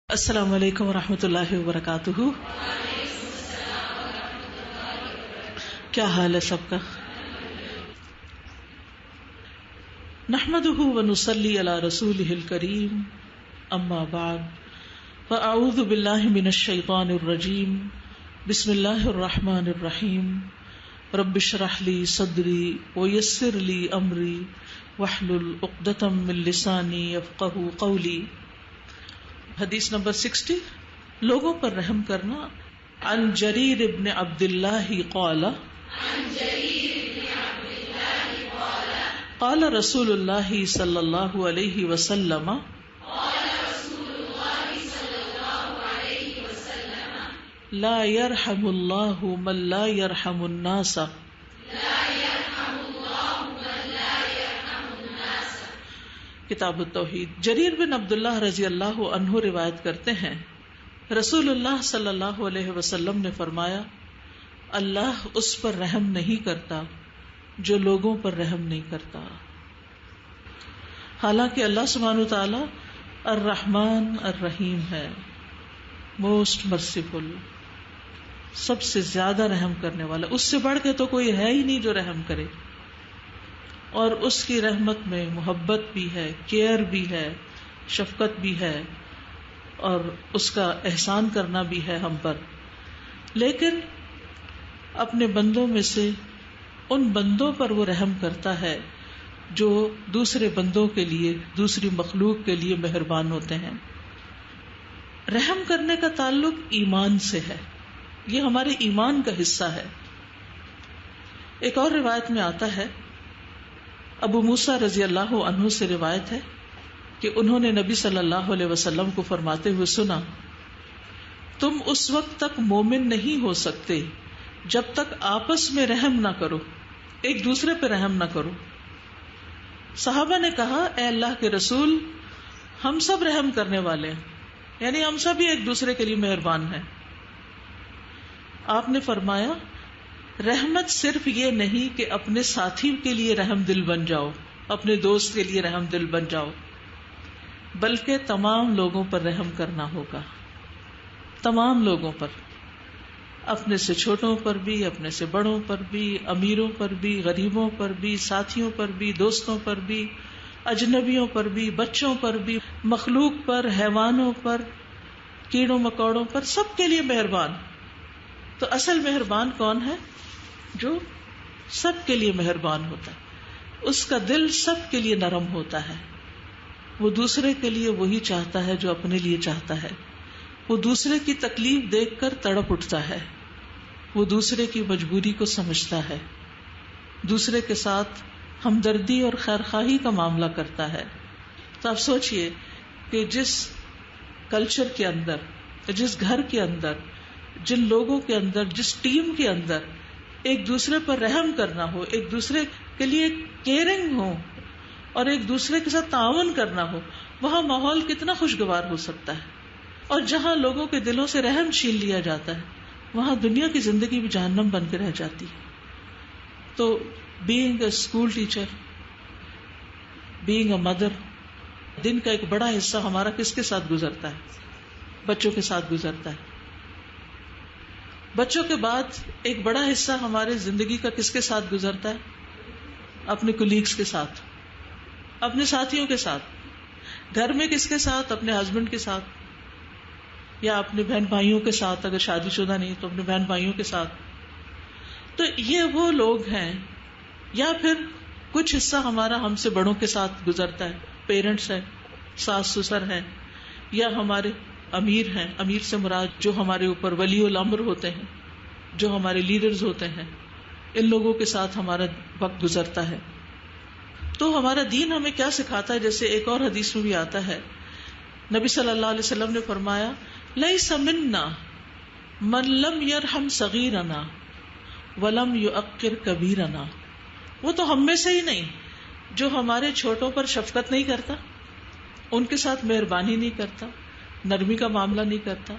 السلام علیکم ورحمۃ اللہ وبرکاتہ. کیا حال ہے سب کا؟ نحمده ونصلی علی رسولہ الکریم، اما بعد فاعوذ باللہ من الشیطان الرجیم، بسم اللہ الرحمن الرحیم. رب اشرح لی صدری ویسر لی امری واحلل عقدۃ من لسانی یفقہوا قولی. حدیث نمبر 60، لوگوں پر رحم کرنا. عن جریر ابن عبداللہ قال قال رسول اللہ صلی اللہ علیہ وسلم لا يرحم اللہ من لا يرحم الناس. کتاب التوحید. جریر بن عبداللہ رضی اللہ عنہ روایت کرتے ہیں، رسول اللہ صلی اللہ علیہ وسلم نے فرمایا، اللہ اس پر رحم نہیں کرتا جو لوگوں پر رحم نہیں کرتا. حالانکہ اللہ سبحانہ وتعالی الرحمن الرحیم ہے، موسٹ مرسیفل، سب سے زیادہ رحم کرنے والا. اس سے بڑھ کے تو کوئی ہے ہی نہیں جو رحم کرے. اور اس کی رحمت میں محبت بھی ہے، کیئر بھی ہے، شفقت بھی ہے، اور اس کا احسان کرنا بھی ہے ہم پر. لیکن اپنے بندوں میں سے ان بندوں پر وہ رحم کرتا ہے جو دوسرے بندوں کے لیے، دوسری مخلوق کے لیے مہربان ہوتے ہیں. رحم کرنے کا تعلق ایمان سے ہے، یہ ہمارے ایمان کا حصہ ہے. ایک اور روایت میں آتا ہے، ابو موسیٰ رضی اللہ عنہ سے روایت ہے کہ انہوں نے نبی صلی اللہ علیہ وسلم کو فرماتے ہوئے سنا، تم اس وقت تک مومن نہیں ہو سکتے جب تک آپس میں رحم نہ کرو، ایک دوسرے پہ رحم نہ کرو. صحابہ نے کہا، اے اللہ کے رسول، ہم سب رحم کرنے والے ہیں، یعنی ہم سب ہی ایک دوسرے کے لیے مہربان ہیں. آپ نے فرمایا، رحمت صرف یہ نہیں کہ اپنے ساتھی کے لیے رحم دل بن جاؤ، اپنے دوست کے لیے رحم دل بن جاؤ، بلکہ تمام لوگوں پر رحم کرنا ہوگا. تمام لوگوں پر، اپنے سے چھوٹوں پر بھی، اپنے سے بڑوں پر بھی، امیروں پر بھی، غریبوں پر بھی، ساتھیوں پر بھی، دوستوں پر بھی، اجنبیوں پر بھی، بچوں پر بھی، مخلوق پر، حیوانوں پر، کیڑوں مکوڑوں پر، سب کے لیے مہربان. تو اصل مہربان کون ہے؟ جو سب کے لیے مہربان ہوتا ہے، اس کا دل سب کے لیے نرم ہوتا ہے. وہ دوسرے کے لیے وہی چاہتا ہے جو اپنے لیے چاہتا ہے. وہ دوسرے کی تکلیف دیکھ کر تڑپ اٹھتا ہے، وہ دوسرے کی مجبوری کو سمجھتا ہے، دوسرے کے ساتھ ہمدردی اور خیرخواہی کا معاملہ کرتا ہے. تو آپ سوچئے کہ جس کلچر کے اندر، جس گھر کے اندر، جن لوگوں کے اندر، جس ٹیم کے اندر ایک دوسرے پر رحم کرنا ہو، ایک دوسرے کے لیے کیئرنگ ہو اور ایک دوسرے کے ساتھ تعاون کرنا ہو، وہاں ماحول کتنا خوشگوار ہو سکتا ہے. اور جہاں لوگوں کے دلوں سے رحم چھین لیا جاتا ہے، وہاں دنیا کی زندگی بھی جہنم بن کے رہ جاتی ہے. تو being a school teacher, being a mother, دن کا ایک بڑا حصہ ہمارا کس کے ساتھ گزرتا ہے؟ بچوں کے ساتھ گزرتا ہے. بچوں کے بعد ایک بڑا حصہ ہمارے زندگی کا کس کے ساتھ گزرتا ہے؟ اپنے کولیگز کے ساتھ، اپنے ساتھیوں کے ساتھ. گھر میں کس کے ساتھ؟ اپنے ہسبینڈ کے ساتھ، یا اپنے بہن بھائیوں کے ساتھ، اگر شادی شدہ نہیں تو اپنے بہن بھائیوں کے ساتھ. تو یہ وہ لوگ ہیں. یا پھر کچھ حصہ ہمارا ہم سے بڑوں کے ساتھ گزرتا ہے، پیرنٹس ہیں، ساس سسر ہیں، یا ہمارے امیر ہیں. امیر سے مراد جو ہمارے اوپر ولی الامر ہوتے ہیں، جو ہمارے لیڈرز ہوتے ہیں، ان لوگوں کے ساتھ ہمارا وقت گزرتا ہے. تو ہمارا دین ہمیں کیا سکھاتا ہے؟ جیسے ایک اور حدیث میں بھی آتا ہے، نبی صلی اللہ علیہ وسلم نے فرمایا، لیس منا من لم یرحم صغیرنا ولم یعقر کبیرنا. وہ تو ہم میں سے ہی نہیں جو ہمارے چھوٹوں پر شفقت نہیں کرتا، ان کے ساتھ مہربانی نہیں کرتا، نرمی کا معاملہ نہیں کرتا،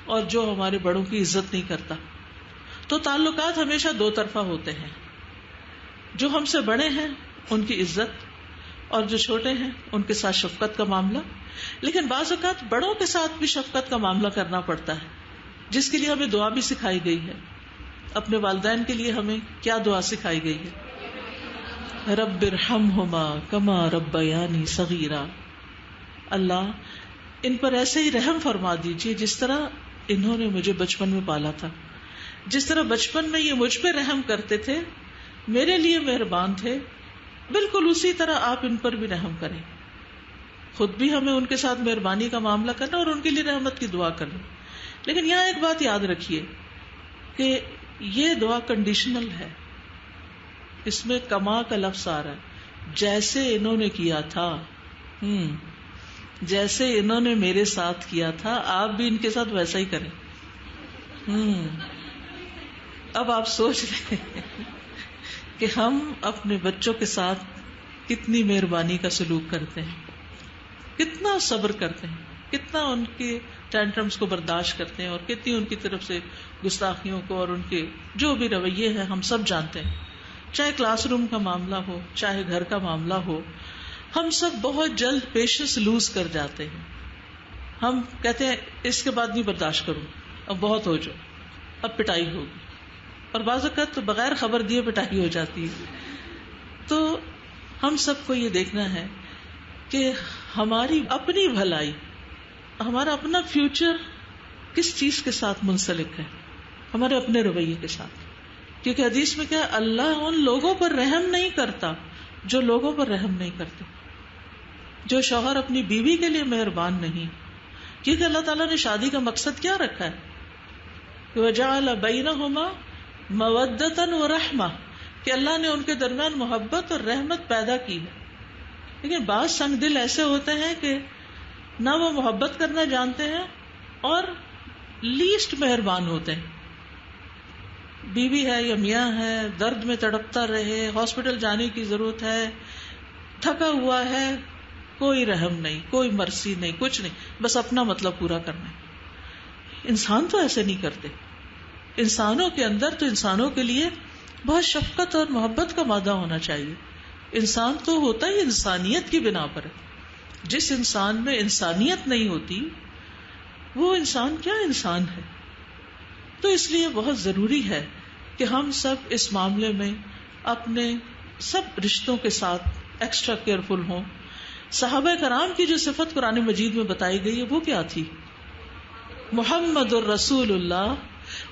اور جو ہمارے بڑوں کی عزت نہیں کرتا. تو تعلقات ہمیشہ دو طرفہ ہوتے ہیں. جو ہم سے بڑے ہیں ان کی عزت، اور جو چھوٹے ہیں ان کے ساتھ شفقت کا معاملہ. لیکن بعض اوقات بڑوں کے ساتھ بھی شفقت کا معاملہ کرنا پڑتا ہے، جس کے لیے ہمیں دعا بھی سکھائی گئی ہے. اپنے والدین کے لیے ہمیں کیا دعا سکھائی گئی ہے؟ رب ارحمہما کما ربیانی صغیرا. اللہ ان پر ایسے ہی رحم فرما دیجیے جس طرح انہوں نے مجھے بچپن میں پالا تھا. جس طرح بچپن میں یہ مجھ پہ رحم کرتے تھے، میرے لیے مہربان تھے، بالکل اسی طرح آپ ان پر بھی رحم کریں. خود بھی ہمیں ان کے ساتھ مہربانی کا معاملہ کرنا اور ان کے لیے رحمت کی دعا کرنا. لیکن یہاں ایک بات یاد رکھیے کہ یہ دعا کنڈیشنل ہے. اس میں کما کا لفظ آ رہا ہے، جیسے انہوں نے کیا تھا، جیسے انہوں نے میرے ساتھ کیا تھا آپ بھی ان کے ساتھ ویسا ہی کریں. اب آپ سوچ رہے ہیں کہ ہم اپنے بچوں کے ساتھ کتنی مہربانی کا سلوک کرتے ہیں، کتنا صبر کرتے ہیں، کتنا ان کے ٹینٹرمز کو برداشت کرتے ہیں، اور کتنی ان کی طرف سے گستاخیوں کو اور ان کے جو بھی رویے ہیں ہم سب جانتے ہیں. چاہے کلاس روم کا معاملہ ہو، چاہے گھر کا معاملہ ہو، ہم سب بہت جلد پیشنس لوز کر جاتے ہیں. ہم کہتے ہیں اس کے بعد نہیں برداشت کروں، اب بہت ہو جو، اب پٹائی ہوگی، اور بعض اوقات تو بغیر خبر دیے پٹائی ہو جاتی ہے. تو ہم سب کو یہ دیکھنا ہے کہ ہماری اپنی بھلائی، ہمارا اپنا فیوچر کس چیز کے ساتھ منسلک ہے، ہمارے اپنے رویے کے ساتھ. کیونکہ حدیث میں کیا، اللہ ان لوگوں پر رحم نہیں کرتا جو لوگوں پر رحم نہیں کرتے. جو شوہر اپنی بیوی کے لیے مہربان نہیں، کیونکہ اللہ تعالیٰ نے شادی کا مقصد کیا رکھا ہے، وَجَعَلَ بَيْنَهُمَا مَوَدَّةً وَرَحْمَةً، کہ اللہ نے ان کے درمیان محبت اور رحمت پیدا کی ہے. لیکن بعض سنگ دل ایسے ہوتے ہیں کہ نہ وہ محبت کرنا جانتے ہیں اور لیسٹ مہربان ہوتے ہیں. بیوی ہے یا میاں ہے، درد میں تڑپتا رہے، ہاسپٹل جانے کی ضرورت ہے، تھکا ہوا ہے، کوئی رحم نہیں، کوئی مرسی نہیں، کچھ نہیں، بس اپنا مطلب پورا کرنا ہے. انسان تو ایسے نہیں کرتے. انسانوں کے اندر تو انسانوں کے لیے بہت شفقت اور محبت کا مادہ ہونا چاہیے. انسان تو ہوتا ہی انسانیت کی بنا پر ہے. جس انسان میں انسانیت نہیں ہوتی وہ انسان کیا انسان ہے. تو اس لیے بہت ضروری ہے کہ ہم سب اس معاملے میں اپنے سب رشتوں کے ساتھ ایکسٹرا کیئرفل ہوں. صحابہ کرام کی جو صفت قرآن مجید میں بتائی گئی ہے وہ کیا تھی؟ محمد الرسول اللہ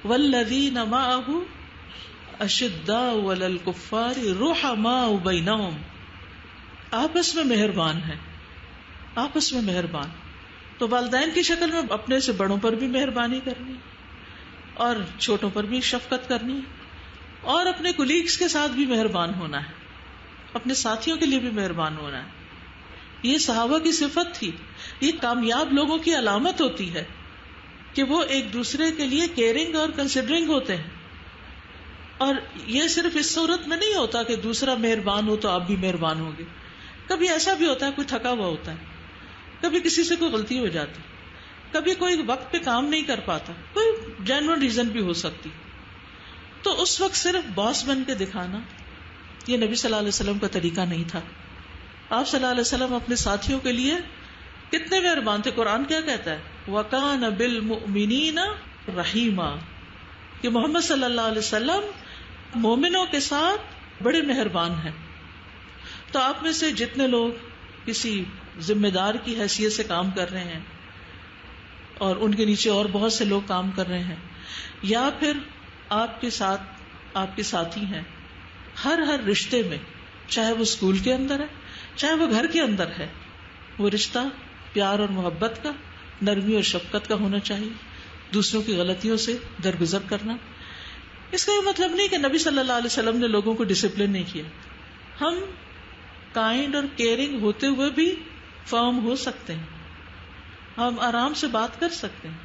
والذین معہ اشداء علی الکفار رحماء بینہم. آپس میں مہربان ہیں، آپس میں مہربان. تو والدین کی شکل میں اپنے سے بڑوں پر بھی مہربانی کرنی اور چھوٹوں پر بھی شفقت کرنی، اور اپنے کولیگز کے ساتھ بھی مہربان ہونا ہے، اپنے ساتھیوں کے لیے بھی مہربان ہونا ہے. یہ صحابہ کی صفت تھی. یہ کامیاب لوگوں کی علامت ہوتی ہے کہ وہ ایک دوسرے کے لیے کیئرنگ اور کنسیڈرنگ ہوتے ہیں. اور یہ صرف اس صورت میں نہیں ہوتا کہ دوسرا مہربان ہو تو آپ بھی مہربان ہوں گے. کبھی ایسا بھی ہوتا ہے کوئی تھکا ہوا ہوتا ہے، کبھی کسی سے کوئی غلطی ہو جاتی، کبھی کوئی وقت پہ کام نہیں کر پاتا، کوئی جینوئن ریزن بھی ہو سکتی. تو اس وقت صرف باس بن کے دکھانا یہ نبی صلی اللہ علیہ وسلم کا طریقہ نہیں تھا. آپ صلی اللہ علیہ وسلم اپنے ساتھیوں کے لیے کتنے مہربان تھے. قرآن کیا کہتا ہے؟ وَكَانَ بِالْمُؤْمِنِينَ رَحِيمًا، کہ محمد صلی اللہ علیہ وسلم مومنوں کے ساتھ بڑے مہربان ہیں. تو آپ میں سے جتنے لوگ کسی ذمہ دار کی حیثیت سے کام کر رہے ہیں اور ان کے نیچے اور بہت سے لوگ کام کر رہے ہیں، یا پھر آپ کے ساتھ آپ کے ساتھی ہیں، ہر رشتے میں، چاہے وہ اسکول کے اندر ہے چاہے وہ گھر کے اندر ہے، وہ رشتہ پیار اور محبت کا، نرمی اور شفقت کا ہونا چاہیے. دوسروں کی غلطیوں سے درگزر کرنا. اس کا یہ مطلب نہیں کہ نبی صلی اللہ علیہ وسلم نے لوگوں کو ڈسپلن نہیں کیا. ہم کائنڈ اور کیئرنگ ہوتے ہوئے بھی فرم ہو سکتے ہیں، ہم آرام سے بات کر سکتے ہیں.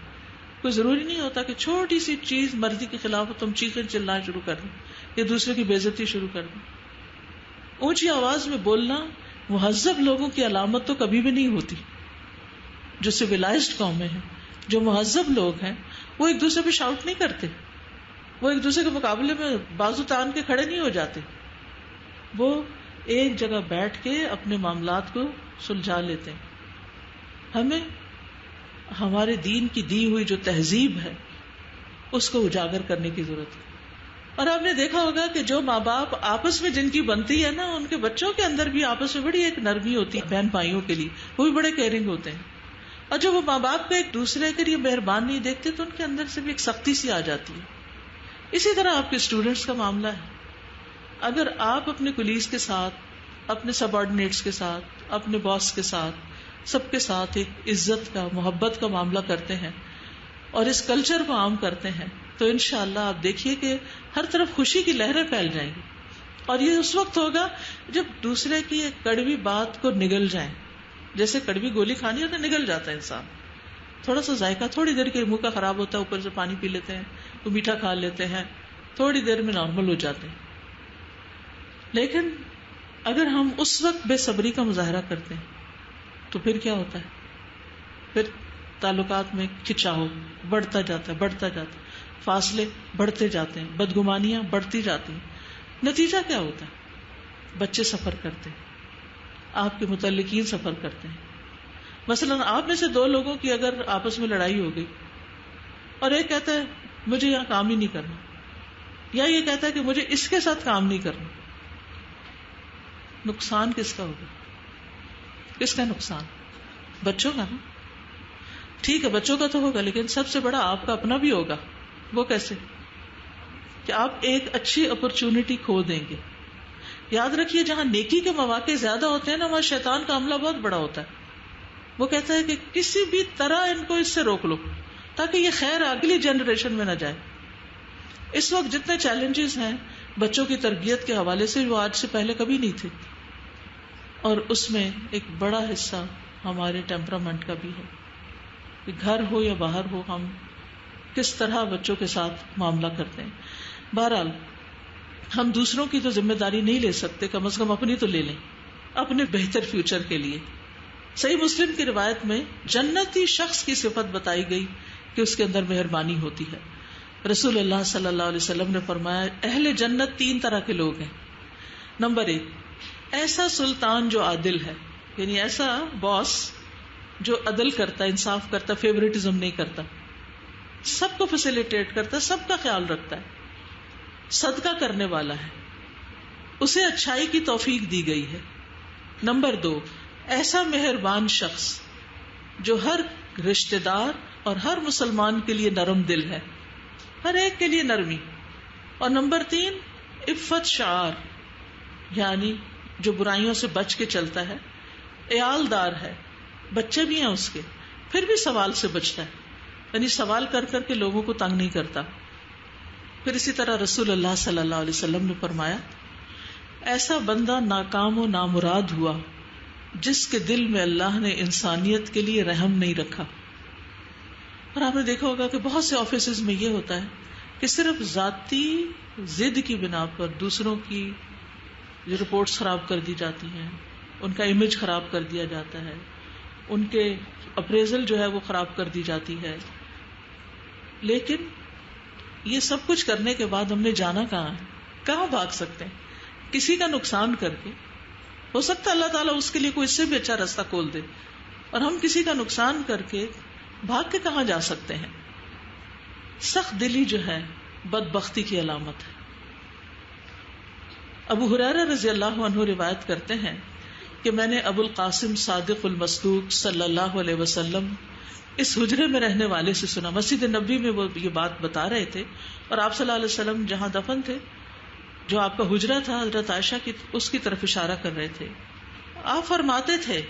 کوئی ضروری نہیں ہوتا کہ چھوٹی سی چیز مرضی کے خلاف ہو تم چیخیں چلانا شروع کر دیں یا دوسرے کی بے عزتی شروع کر دیں. اونچی آواز میں بولنا مہذب لوگوں کی علامت تو کبھی بھی نہیں ہوتی. جو سویلائزڈ قومیں ہیں، جو مہذب لوگ ہیں، وہ ایک دوسرے پہ شاؤٹ نہیں کرتے، وہ ایک دوسرے کے مقابلے میں بازو تان کے کھڑے نہیں ہو جاتے. وہ ایک جگہ بیٹھ کے اپنے معاملات کو سلجھا لیتے ہیں. ہمیں ہمارے دین کی دی ہوئی جو تہذیب ہے اس کو اجاگر کرنے کی ضرورت ہے. اور آپ نے دیکھا ہوگا کہ جو ماں باپ آپس میں جن کی بنتی ہے نا، ان کے بچوں کے اندر بھی آپس میں بڑی ایک نرمی ہوتی ہے بہن بھائیوں کے لیے، وہ بھی بڑے کیئرنگ ہوتے ہیں. اور جب وہ ماں باپ کو ایک دوسرے کے لیے مہربان نہیں دیکھتے تو ان کے اندر سے بھی ایک سختی سی آ جاتی ہے. اسی طرح آپ کے اسٹوڈینٹس کا معاملہ ہے. اگر آپ اپنے کولیگز کے ساتھ، اپنے سب آرڈینیٹس کے ساتھ، اپنے باس کے ساتھ، سب کے ساتھ ایک عزت کا، محبت کا معاملہ کرتے ہیں اور اس کلچر کو عام کرتے ہیں تو انشاءاللہ آپ دیکھیے کہ ہر طرف خوشی کی لہریں پھیل جائیں گی. اور یہ اس وقت ہوگا جب دوسرے کی ایک کڑوی بات کو نگل جائیں. جیسے کڑوی گولی کھانی ہو تو نگل جاتا ہے انسان، تھوڑا سا ذائقہ تھوڑی دیر کے منہ کا خراب ہوتا ہے، اوپر سے پانی پی لیتے ہیں، تو میٹھا کھا لیتے ہیں، تھوڑی دیر میں نارمل ہو جاتے ہیں. لیکن اگر ہم اس وقت بے صبری کا مظاہرہ کرتے ہیں تو پھر کیا ہوتا ہے؟ پھر تعلقات میں کھچاؤ بڑھتا جاتا ہے، فاصلے بڑھتے جاتے ہیں، بدگمانیاں بڑھتی جاتی ہیں. نتیجہ کیا ہوتا ہے؟ بچے سفر کرتے ہیں، آپ کے متعلقین سفر کرتے ہیں. مثلا آپ میں سے دو لوگوں کی اگر آپس میں لڑائی ہو گئی اور ایک کہتا ہے مجھے یہاں کام ہی نہیں کرنا، یا یہ کہتا ہے کہ مجھے اس کے ساتھ کام نہیں کرنا، نقصان کس کا ہوگا؟ کس کا نقصان؟ بچوں کا نا. ٹھیک ہے بچوں کا تو ہوگا، لیکن سب سے بڑا آپ کا اپنا بھی ہوگا. وہ کیسے؟ کہ آپ ایک اچھی اپرچونٹی کھو دیں گے. یاد رکھیے جہاں نیکی کے مواقع زیادہ ہوتے ہیں نا، وہاں شیطان کا عملہ بہت بڑا ہوتا ہے. وہ کہتا ہے کہ کسی بھی طرح ان کو اس سے روک لو تاکہ یہ خیر اگلی جنریشن میں نہ جائے. اس وقت جتنے چیلنجز ہیں بچوں کی تربیت کے حوالے سے وہ آج سے پہلے کبھی نہیں تھے، اور اس میں ایک بڑا حصہ ہمارے ٹیمپرامنٹ کا بھی ہے کہ گھر ہو یا باہر ہو ہم کس طرح بچوں کے ساتھ معاملہ کرتے ہیں. بہرحال ہم دوسروں کی تو ذمہ داری نہیں لے سکتے، کم از کم اپنی تو لے لیں اپنے بہتر فیوچر کے لیے. صحیح مسلم کی روایت میں جنتی شخص کی صفت بتائی گئی کہ اس کے اندر مہربانی ہوتی ہے. رسول اللہ صلی اللہ علیہ وسلم نے فرمایا اہل جنت 3 طرح کے لوگ ہیں. نمبر 1، ایسا سلطان جو عادل ہے، یعنی ایسا باس جو عدل کرتا، انصاف کرتا، فیوریٹزم نہیں کرتا، سب کو فیسیلیٹیٹ کرتا، سب کا خیال رکھتا ہے، صدقہ کرنے والا ہے، اسے اچھائی کی توفیق دی گئی ہے. نمبر 2، ایسا مہربان شخص جو ہر رشتہ دار اور ہر مسلمان کے لیے نرم دل ہے، ہر ایک کے لیے نرمی. اور نمبر 3، عفت شعار، یعنی جو برائیوں سے بچ کے چلتا ہے، عیال دار ہے، بچے بھی ہیں اس کے، پھر بھی سوال سے بچتا ہے، یعنی سوال کر کر کے لوگوں کو تنگ نہیں کرتا. پھر اسی طرح رسول اللہ صلی اللہ علیہ وسلم نے فرمایا ایسا بندہ ناکام و نامراد ہوا جس کے دل میں اللہ نے انسانیت کے لیے رحم نہیں رکھا. اور آپ نے دیکھا ہوگا کہ بہت سے آفیسز میں یہ ہوتا ہے کہ صرف ذاتی ضد کی بنا پر دوسروں کی جو رپورٹس خراب کر دی جاتی ہیں، ان کا امیج خراب کر دیا جاتا ہے، ان کے اپریزل جو ہے وہ خراب کر دی جاتی ہے. لیکن یہ سب کچھ کرنے کے بعد ہم نے جانا کہاں بھاگ سکتے ہیں؟ کسی کا نقصان کر کے ہو سکتا ہے اللہ تعالیٰ اس کے لیے کوئی اس سے بھی اچھا راستہ کھول دے، اور ہم کسی کا نقصان کر کے بھاگ کے کہاں جا سکتے ہیں؟ سخت دلی جو ہے بدبختی کی علامت ہے. ابو ہریرہ رضی اللہ عنہ روایت کرتے ہیں کہ میں نے ابو القاسم صادق المصدوق صلی اللہ علیہ وسلم اس حجرے میں رہنے والے سے سنا. مسجد نبوی میں وہ یہ بات بتا رہے تھے، اور آپ صلی اللہ علیہ وسلم جہاں دفن تھے، جو آپ کا حجرہ تھا، حضرت عائشہ کی اس کی طرف اشارہ کر رہے تھے. آپ فرماتے تھے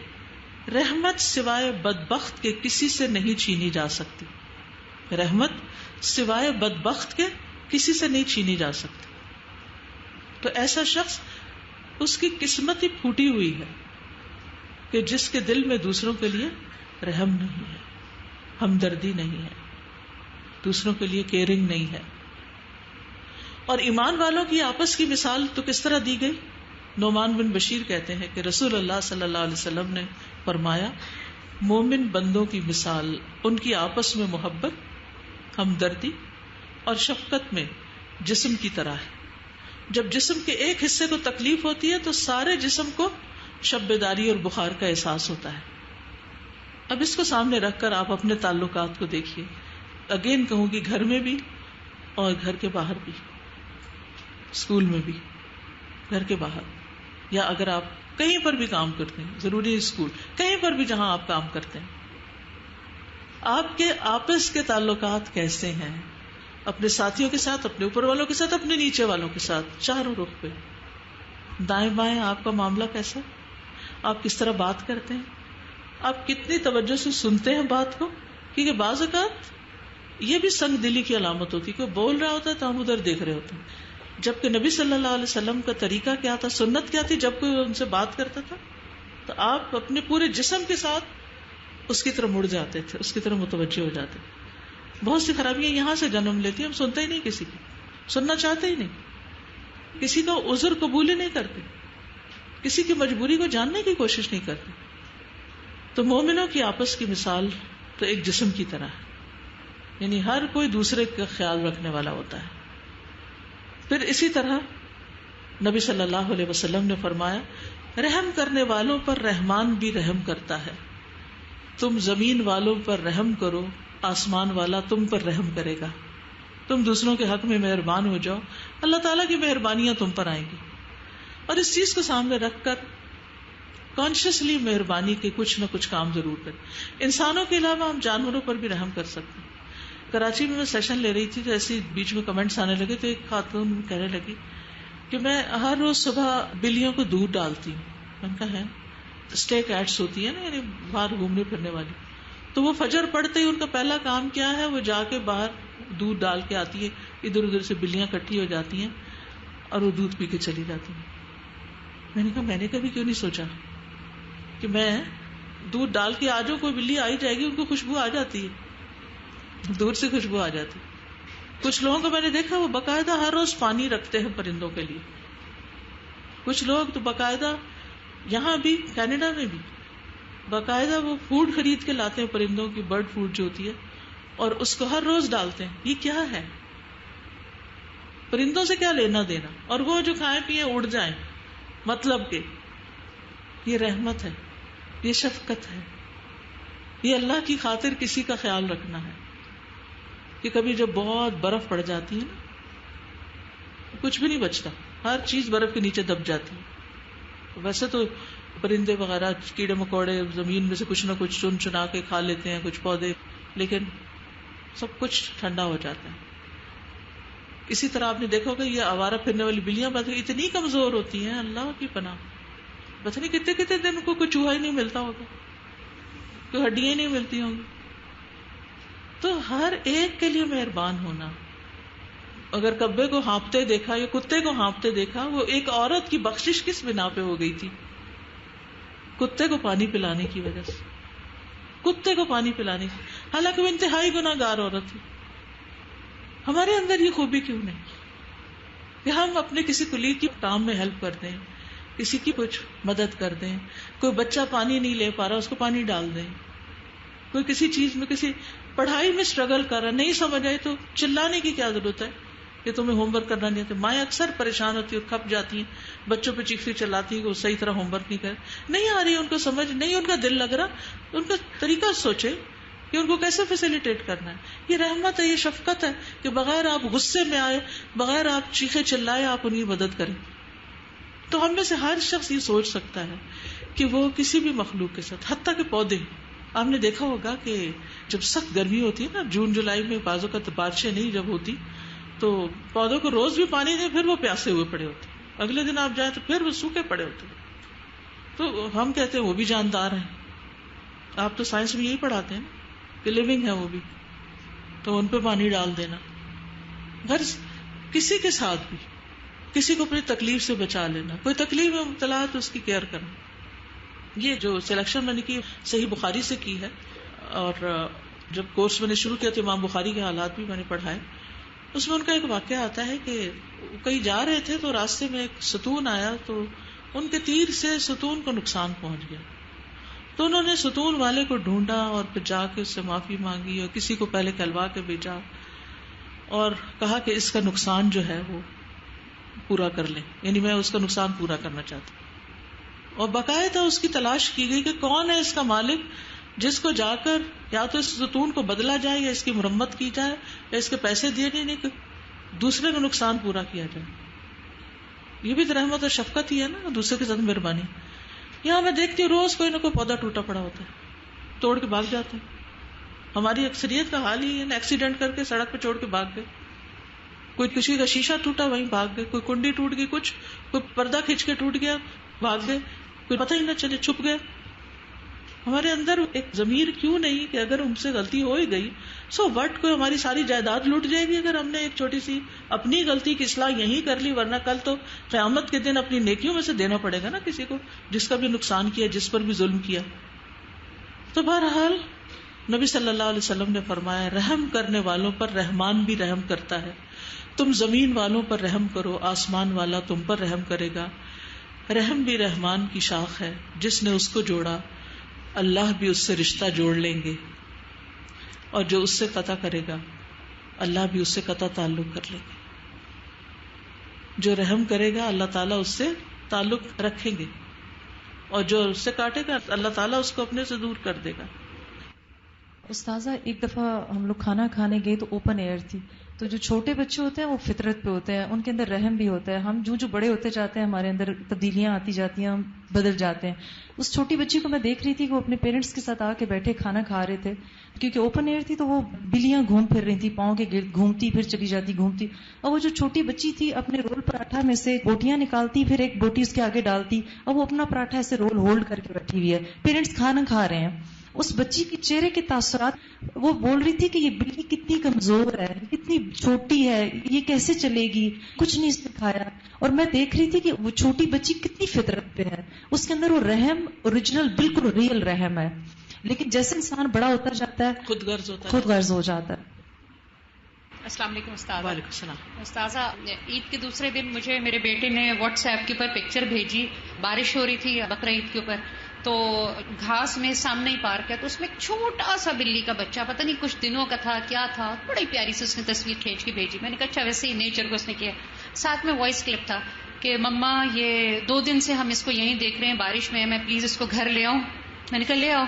رحمت سوائے بدبخت کے کسی سے نہیں چھینی جا سکتی. رحمت سوائے بدبخت کے کسی سے نہیں چھینی جا سکتی. تو ایسا شخص، اس کی قسمت ہی پھوٹی ہوئی ہے کہ جس کے دل میں دوسروں کے لیے رحم نہیں ہے، ہمدردی نہیں ہے، دوسروں کے لیے کیئرنگ نہیں ہے. اور ایمان والوں کی آپس کی مثال تو کس طرح دی گئی؟ نعمان بن بشیر کہتے ہیں کہ رسول اللہ صلی اللہ علیہ وسلم نے فرمایا مومن بندوں کی مثال ان کی آپس میں محبت، ہمدردی اور شفقت میں جسم کی طرح ہے. جب جسم کے ایک حصے کو تکلیف ہوتی ہے تو سارے جسم کو شب بیداری اور بخار کا احساس ہوتا ہے. اب اس کو سامنے رکھ کر آپ اپنے تعلقات کو دیکھیے. اگین کہوں گی، گھر میں بھی اور گھر کے باہر بھی، اسکول میں بھی، گھر کے باہر، یا اگر آپ کہیں پر بھی کام کرتے ہیں، ضروری اسکول، کہیں پر بھی جہاں آپ کام کرتے ہیں، آپ کے آپس کے تعلقات کیسے ہیں؟ اپنے ساتھیوں کے ساتھ، اپنے اوپر والوں کے ساتھ، اپنے نیچے والوں کے ساتھ، چاروں رخ پہ، دائیں بائیں آپ کا معاملہ کیسا؟ آپ کس طرح بات کرتے ہیں؟ آپ کتنی توجہ سے سنتے ہیں بات کو؟ کیونکہ بعض اوقات یہ بھی سنگ دلی کی علامت ہوتی ہے، کوئی بول رہا ہوتا ہے تو ہم ادھر دیکھ رہے ہوتے ہیں، جبکہ نبی صلی اللہ علیہ وسلم کا طریقہ کیا تھا، سنت کیا تھی. جب کوئی ان سے بات کرتا تھا تو آپ اپنے پورے جسم کے ساتھ اس کی طرف مڑ جاتے تھے، اس کی طرف متوجہ ہو جاتے تھے. بہت سی خرابیاں یہاں سے جنم لیتی ہیں، ہم سنتے ہی نہیں، کسی کی سننا چاہتے ہی نہیں، کسی کا عذر قبول ہی نہیں کرتے، کسی کی مجبوری کو جاننے کی کوشش نہیں کرتے. تو مومنوں کی آپس کی مثال تو ایک جسم کی طرح ہے، یعنی ہر کوئی دوسرے کا خیال رکھنے والا ہوتا ہے. پھر اسی طرح نبی صلی اللہ علیہ وسلم نے فرمایا، رحم کرنے والوں پر رحمان بھی رحم کرتا ہے. تم زمین والوں پر رحم کرو، آسمان والا تم پر رحم کرے گا. تم دوسروں کے حق میں مہربان ہو جاؤ، اللہ تعالیٰ کی مہربانیاں تم پر آئیں گی. اور اس چیز کو سامنے رکھ کر کانشیسلی مہربانی کے کچھ نہ کچھ کام ضرور کریں. انسانوں کے علاوہ ہم جانوروں پر بھی رحم کر سکتے ہیں. کراچی میں سیشن لے رہی تھی تو ایسی بیچ میں کمنٹس آنے لگے تو ایک خاتون کہنے لگی کہ میں ہر روز صبح بلیوں کو دودھ ڈالتی ہوں. میں نے کہا ہے اسٹے کیٹس ہوتی ہے نا، یعنی باہر گھومنے پھرنے والی، تو وہ فجر پڑتے ہی ان کا پہلا کام کیا ہے، وہ جا کے باہر دودھ ڈال کے آتی ہے. ادھر ادھر سے بلیاں اکٹھی ہو جاتی ہیں اور وہ دودھ پی کے چلی جاتی ہیں. میں نے کہا میں نے کبھی کیوں نہیں سوچا کہ میں دودھ ڈال کے آ جاؤں، کوئی بلی آئی جائے گی، ان کو خوشبو آ جاتی ہے، دور سے خوشبو آ جاتی. کچھ لوگوں کو میں نے دیکھا وہ باقاعدہ ہر روز پانی رکھتے ہیں پرندوں کے لیے. کچھ لوگ تو باقاعدہ، یہاں بھی کینیڈا میں بھی باقاعدہ وہ فوڈ خرید کے لاتے ہیں، پرندوں کی برڈ فوڈ جو ہوتی ہے، اور اس کو ہر روز ڈالتے ہیں. یہ کیا ہے؟ پرندوں سے کیا لینا دینا؟ اور وہ جو کھائیں پیئیں اڑ جائیں، مطلب کہ یہ رحمت ہے، یہ شفقت ہے، یہ اللہ کی خاطر کسی کا خیال رکھنا ہے. کہ کبھی جب بہت برف پڑ جاتی ہے نا، کچھ بھی نہیں بچتا، ہر چیز برف کے نیچے دب جاتی ہے. ویسے تو پرندے وغیرہ کیڑے مکوڑے زمین میں سے کچھ نہ کچھ چن چنا کے کھا لیتے ہیں، کچھ پودے، لیکن سب کچھ ٹھنڈا ہو جاتا ہے. اسی طرح آپ نے دیکھا ہوگا یہ آوارہ پھرنے والی بلیاں اتنی کمزور ہوتی ہیں، اللہ کی پناہ، پتہ نہیں کتنے کتنے دن کو کوئی چوہا ہی نہیں ملتا ہوگا، کوئی ہڈیاں ہی نہیں ملتی ہوں گی. تو ہر ایک کے لیے مہربان ہونا. اگر کبے کو ہانپتے دیکھا یا کتے کو ہانپتے دیکھا، وہ ایک عورت کی بخشش کس بنا پہ ہو گئی تھی؟ کتے کو پانی پلانے کی وجہ سے، کتے کو پانی پلانے کی، حالانکہ وہ انتہائی گناہ گار عورت تھی. ہمارے اندر یہ خوبی کیوں نہیں کہ ہم اپنے کسی کلیگ کی کام میں ہیلپ کر دیں، کسی کی کچھ مدد کر دیں. کوئی بچہ پانی نہیں لے پا رہا، اس کو پانی ڈال دیں. کوئی کسی چیز میں، کسی پڑھائی میں اسٹرگل کر رہا، نہیں سمجھ آئی تو چلانے کی کیا ضرورت ہے کہ تمہیں ہوم ورک کرنا نہیں آتا. مائیں اکثر پریشان ہوتی اور کھپ جاتی ہیں، بچوں پہ چیختی چلاتی ہیں کہ وہ صحیح طرح ہوم ورک نہیں کر، نہیں آ رہی ان کو سمجھ، نہیں ان کا دل لگ رہا. ان کا طریقہ سوچے کہ ان کو کیسے فیسیلیٹیٹ کرنا ہے. یہ رحمت ہے، یہ شفقت ہے کہ بغیر آپ غصے میں آئے، بغیر آپ چیخے چلائے، آپ ان کی مدد کریں. تو ہم میں سے ہر شخص یہ سوچ سکتا ہے کہ وہ کسی بھی مخلوق کے ساتھ، حتیٰ کہ پودے، آپ نے دیکھا ہوگا کہ جب سخت گرمی ہوتی ہے نا، جون جولائی میں بازوں کا بارشیں نہیں جب ہوتی، تو پودوں کو روز بھی پانی دیں، پھر وہ پیاسے ہوئے پڑے ہوتے، اگلے دن آپ جائیں تو پھر وہ سوکھے پڑے ہوتے. تو ہم کہتے ہیں وہ بھی جاندار ہیں. آپ تو سائنس میں یہی پڑھاتے ہیں کہ لیونگ ہے وہ بھی، تو ان پہ پانی ڈال دینا. غرض کسی کے ساتھ بھی، کسی کو اپنی تکلیف سے بچا لینا، کوئی تکلیف میں مبتلا ہے تو اس کی کیئر کرنا. یہ جو سلیکشن میں نے کی صحیح بخاری سے کی ہے، اور جب کورس میں نے شروع کیا تو امام بخاری کے حالات بھی میں نے پڑھائے. اس میں ان کا ایک واقعہ آتا ہے کہ کہیں جا رہے تھے تو راستے میں ایک ستون آیا، تو ان کے تیر سے ستون کو نقصان پہنچ گیا. تو انہوں نے ستون والے کو ڈھونڈا اور پھر جا کے اس سے معافی مانگی، اور کسی کو پہلے کہلوا کے بھیجا اور کہا کہ اس کا نقصان جو ہے وہ پورا کر لیں، یعنی میں اس کا نقصان پورا کرنا چاہتا ہوں. اور باقاعدہ اس کی تلاش کی گئی کہ کون ہے اس کا مالک جس کو جا کر یا تو اس ستون کو بدلا جائے یا اس کی مرمت کی جائے یا اس کے پیسے دیے نہیں کہ دوسرے کا نقصان پورا کیا جائے. یہ بھی تو رحمت اور شفقت ہی ہے نا، دوسرے کے ساتھ مہربانی. یہاں میں دیکھتی ہوں روز کوئی نہ کوئی پودا ٹوٹا پڑا ہوتا ہے، توڑ کے بھاگ جاتے ہیں. ہماری اکثریت کا حال ہی ہے نا، ایکسیڈنٹ کر کے سڑک پہ چھوڑ کے بھاگ گئے. کوئی کسی کا شیشہ ٹوٹا وہیں بھاگ گئے، کوئی کنڈی ٹوٹ گئی، کچھ کوئی پردہ کھینچ کے ٹوٹ گیا بھاگ گئے، کوئی پتہ ہی نہ چلے چھپ گئے. ہمارے اندر ایک ضمیر کیوں نہیں کہ اگر ہم سے غلطی ہو ہی گئی سو وٹ، کوئی ہماری ساری جائیداد لوٹ جائے گی اگر ہم نے ایک چھوٹی سی اپنی غلطی کی اصلاح یہیں کر لی، ورنہ کل تو قیامت کے دن اپنی نیکیوں میں سے دینا پڑے گا نا کسی کو جس کا بھی نقصان کیا، جس پر بھی ظلم کیا. تو بہرحال نبی صلی اللہ علیہ وسلم نے فرمایا رحم کرنے والوں پر رحمان بھی رحم کرتا ہے. تم زمین والوں پر رحم کرو، آسمان والا تم پر رحم کرے گا. رحم بھی رحمان کی شاخ ہے، جس نے اس کو جوڑا اللہ بھی اس سے رشتہ جوڑ لیں گے، اور جو اس سے قطع کرے گا اللہ بھی اس سے قطع تعلق کر لیں گے. جو رحم کرے گا اللہ تعالیٰ اس سے تعلق رکھیں گے، اور جو اس سے کاٹے گا اللہ تعالیٰ اس کو اپنے سے دور کر دے گا. استاذہ ایک دفعہ ہم لوگ کھانا کھانے گئے تو اوپن ایئر تھی، تو جو چھوٹے بچے ہوتے ہیں وہ فطرت پہ ہوتے ہیں، ان کے اندر رحم بھی ہوتا ہے. ہم جو بڑے ہوتے جاتے ہیں ہمارے اندر تبدیلیاں آتی جاتی ہیں، ہم بدل جاتے ہیں. اس چھوٹی بچی کو میں دیکھ رہی تھی کہ وہ اپنے پیرنٹس کے ساتھ آ کے بیٹھے کھانا کھا رہے تھے، کیونکہ اوپن ایئر تھی تو وہ بلیاں گھوم پھر رہی تھی پاؤں کے گرد، گھومتی پھر چلی جاتی گھومتی. اور وہ جو چھوٹی بچی تھی اپنے رول پراٹھا میں سے بوٹیاں نکالتی، پھر ایک بوٹی اس کے آگے ڈالتی، اور وہ اپنا پراٹھا ایسے رول ہولڈ کر کے بیٹھی ہوئی ہے، پیرنٹس کھانا کھا رہے ہیں. اس بچی کے چہرے کے تاثرات، وہ بول رہی تھی کہ یہ بلی کتنی کمزور ہے، کتنی چھوٹی ہے، یہ کیسے چلے گی، کچھ نہیں اس نے کھایا. اور میں دیکھ رہی تھی کہ وہ چھوٹی بچی کتنی فطرت پہ ہے، اس کے اندر وہ رحم اوریجنل بالکل ریئل رحم ہے. لیکن جیسے انسان بڑا ہوتا جاتا ہے خود غرض ہوتا ہے، خود غرض ہو جاتا ہے. السلام علیکم استاذ. وعلیکم السلام. استاذہ عید کے دوسرے دن مجھے میرے بیٹے نے واٹس ایپ کے اوپر پکچر بھیجی، بارش ہو رہی تھی بقرہ عید کے اوپر، تو گھاس میں سامنے ہی پارک ہے، تو اس میں ایک چھوٹا سا بلی کا بچہ، پتہ نہیں کچھ دنوں کا تھا کیا تھا، بڑی پیاری سے اس نے تصویر کھینچ کے بھیجی. میں نے کہا اچھا ویسے ہی نیچر کو اس نے کیا. ساتھ میں وائس کلپ تھا کہ مما یہ 2 دن سے ہم اس کو یہیں دیکھ رہے ہیں بارش میں، میں پلیز اس کو گھر لے آؤں. میں نے کہا لے آؤ.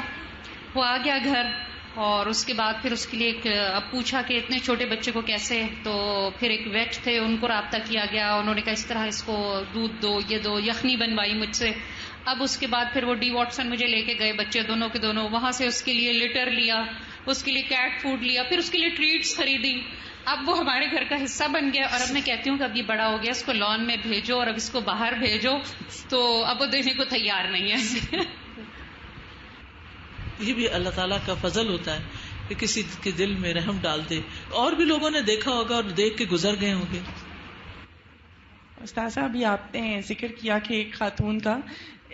وہ آ گیا گھر، اور اس کے بعد پھر اس کے لیے اب پوچھا کہ اتنے چھوٹے بچے کو کیسے، تو پھر ایک ویٹ تھے ان کو رابطہ کیا گیا، انہوں نے کہا اس طرح اس کو دودھ دو، یہ دو، یخنی بنوائی مجھ سے. اب اس کے بعد پھر وہ ڈی واٹسن مجھے لے کے گئے، بچے دونوں کے دونوں، وہاں سے اس کے لیے لٹر لیا، اس کے لیے کیٹ فوڈ لیا، پھر اس کے لیے ٹریٹس خریدی. اب وہ ہمارے گھر کا حصہ بن گیا. اور اب میں کہتی ہوں کہ اب یہ بڑا ہو گیا، اس کو لان میں بھیجو اور اب اس کو باہر بھیجو، تو اب وہ دینے کو تیار نہیں ہے. یہ بھی اللہ تعالیٰ کا فضل ہوتا ہے کہ کسی کے دل میں رحم ڈال دے. اور بھی لوگوں نے دیکھا ہوگا اور دیکھ کے گزر گئے ہوں گے. استاذہ ابھی آپ نے ذکر کیا کہ ایک خاتون کا،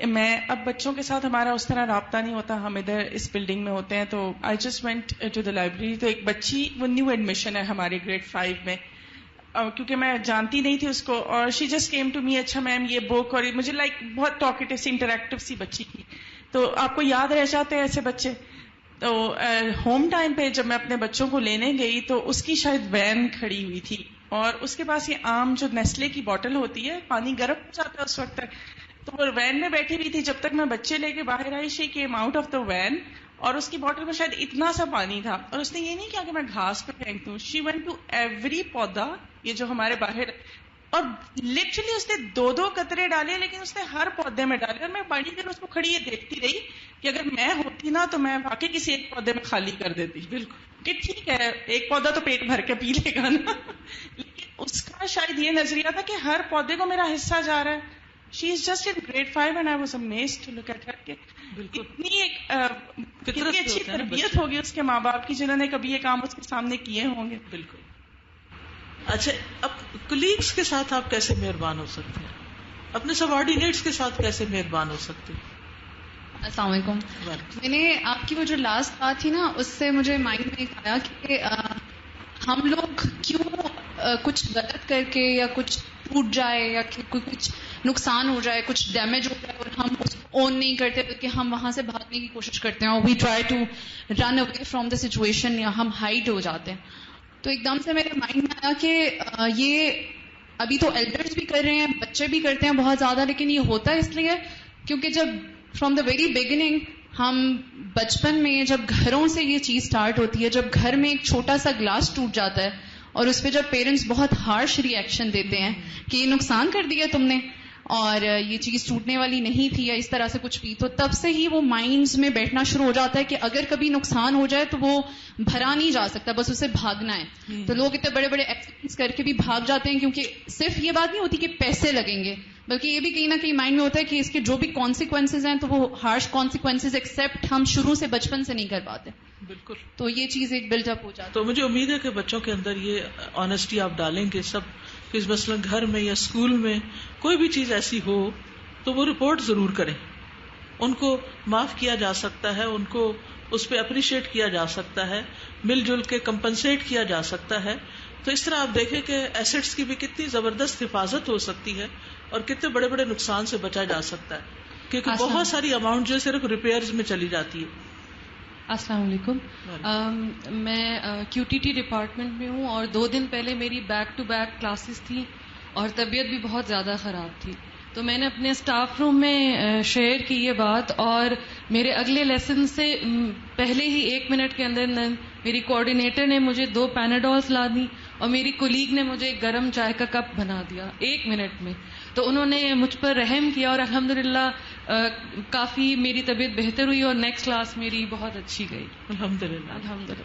میں اب بچوں کے ساتھ ہمارا اس طرح رابطہ نہیں ہوتا، ہم ادھر اس بلڈنگ میں ہوتے ہیں، تو I just went to the library. تو ایک بچی، وہ نیو ایڈمیشن ہے ہمارے گریڈ 5 میں، کیونکہ میں جانتی نہیں تھی اس کو، اور she just came to me, اچھا میم یہ بک، اور مجھے لائک بہت ٹاکیٹو سی انٹریکٹیو سی بچی تھی. تو آپ کو یاد رہ جاتے ہیں ایسے بچے. تو ہوم ٹائم پہ جب میں اپنے بچوں کو لینے گئی تو اس کی شاید وین کھڑی ہوئی تھی، اور اس کے پاس یہ عام جو نیسلے کی بوٹل ہوتی ہے، پانی گرم ہو جاتا ہے اس وقت تک، تو وہ وین میں بیٹھی ہوئی تھی. جب تک میں بچے لے کے باہر آئی، she came out of the van, اور اس کی بوٹل میں شاید اتنا سا پانی تھا، اور اس نے یہ نہیں کیا کہ میں گھاس پہ پھینک دوں. شی وینٹ ٹو ایوری پودا، یہ جو ہمارے باہر، اور لٹرلی اس نے 2 قطرے ڈالے، لیکن اس نے ہر پودے میں ڈالے. اور میں بڑی دیر اس کو کھڑی یہ دیکھتی رہی کہ اگر میں ہوتی نا تو میں واقعی کسی ایک پودے میں خالی کر دیتی. بالکل کہ ٹھیک ہے ایک پودا تو پیٹ بھر کے پی لے گا نا، لیکن اس کا شاید یہ نظریہ تھا کہ ہر پودے کو میرا حصہ جا رہا ہے. She is just in grade 5 and I was amazed to look at her کہ اتنی ایک کتنی اچھی تربیت ہوگی اس کے ماں باپ کی، جنہوں نے کبھی یہ کام اس کے سامنے کیے ہوں گے. بالکل. اچھا، اب کلیگس کے ساتھ آپ کیسے مہربان ہو سکتے ہیں؟ اپنے سب آرڈینیٹس کے ساتھ کیسے مہربان ہو سکتے ہیں؟ السلام علیکم. میں نے آپ کی وہ جو لاسٹ بات تھی نا، اس سے مجھے مائنڈ میں آیا کہ ہم لوگ کیوں کچھ غلط کر کے یا کچھ ٹوٹ جائے یا کچھ نقصان ہو جائے، کچھ ڈیمیج ہو جائے، اور ہم اس کو اون نہیں کرتے بلکہ ہم وہاں سے بھاگنے کی کوشش کرتے ہیں، اور we try to run away from the situation, یا ہم ہائڈ ہو جاتے ہیں. تو ایک دم سے میرے مائنڈ میں آیا کہ یہ ابھی تو ایلڈرز بھی کر رہے ہیں, بچے بھی کرتے ہیں بہت زیادہ, لیکن یہ ہوتا اس لیے کیونکہ جب فرام دا ویری بگننگ ہم بچپن میں جب گھروں سے یہ چیز سٹارٹ ہوتی ہے, جب گھر میں ایک چھوٹا سا گلاس ٹوٹ جاتا ہے اور اس پہ جب پیرنٹس بہت ہارش ری ایکشن دیتے ہیں کہ یہ نقصان کر دیا تم نے اور یہ چیز ٹوٹنے والی نہیں تھی یا اس طرح سے کچھ بھی, تو تب سے ہی وہ مائنڈز میں بیٹھنا شروع ہو جاتا ہے کہ اگر کبھی نقصان ہو جائے تو وہ بھرا نہیں جا سکتا, بس اسے بھاگنا ہے. تو لوگ اتنے بڑے بڑے ایکسیڈنٹس کر کے بھی بھاگ جاتے ہیں, کیونکہ صرف یہ بات نہیں ہوتی کہ پیسے لگیں گے, بلکہ یہ بھی کہیں نہ کہیں مائنڈ میں ہوتا ہے کہ اس کے جو بھی کانسیکوینسز ہیں تو وہ ہارش کانسیکوینسز ایکسیپٹ ہم شروع سے بچپن سے نہیں کر پاتے. بالکل. تو یہ چیز ایک بلڈ اپ ہو جاتی ہے. تو مجھے امید ہے کہ بچوں کے اندر یہ آنےسٹی آپ ڈالیں گے سب, کہ مثلا گھر میں یا اسکول میں کوئی بھی چیز ایسی ہو تو وہ رپورٹ ضرور کریں. ان کو معاف کیا جا سکتا ہے, ان کو اس پہ اپریشیٹ کیا جا سکتا ہے, مل جل کے کمپنسیٹ کیا جا سکتا ہے. تو اس طرح آپ دیکھیں کہ ایسٹس کی بھی کتنی زبردست حفاظت ہو سکتی ہے اور کتنے بڑے بڑے نقصان سے بچا جا سکتا ہے, کیونکہ بہت ساری اماؤنٹ جو صرف ریپیئرز میں چلی جاتی ہے. السلام علیکم. میں QTT ڈپارٹمنٹ میں ہوں اور 2 دن پہلے میری بیک ٹو بیک کلاسز تھی اور طبیعت بھی بہت زیادہ خراب تھی. تو میں نے اپنے اسٹاف روم میں شیئر کی یہ بات, اور میرے اگلے لیسن سے پہلے ہی 1 منٹ کے اندر میری کوآرڈینیٹر نے مجھے 2 پیناڈولز لا دی اور میری کولیگ نے مجھے گرم چائے کا کپ بنا دیا 1 منٹ میں. تو انہوں نے مجھ پر رحم کیا اور الحمدللہ کافی میری طبیعت بہتر ہوئی اور نیکسٹ کلاس میری بہت اچھی گئی. الحمدللہ. الحمدللہ.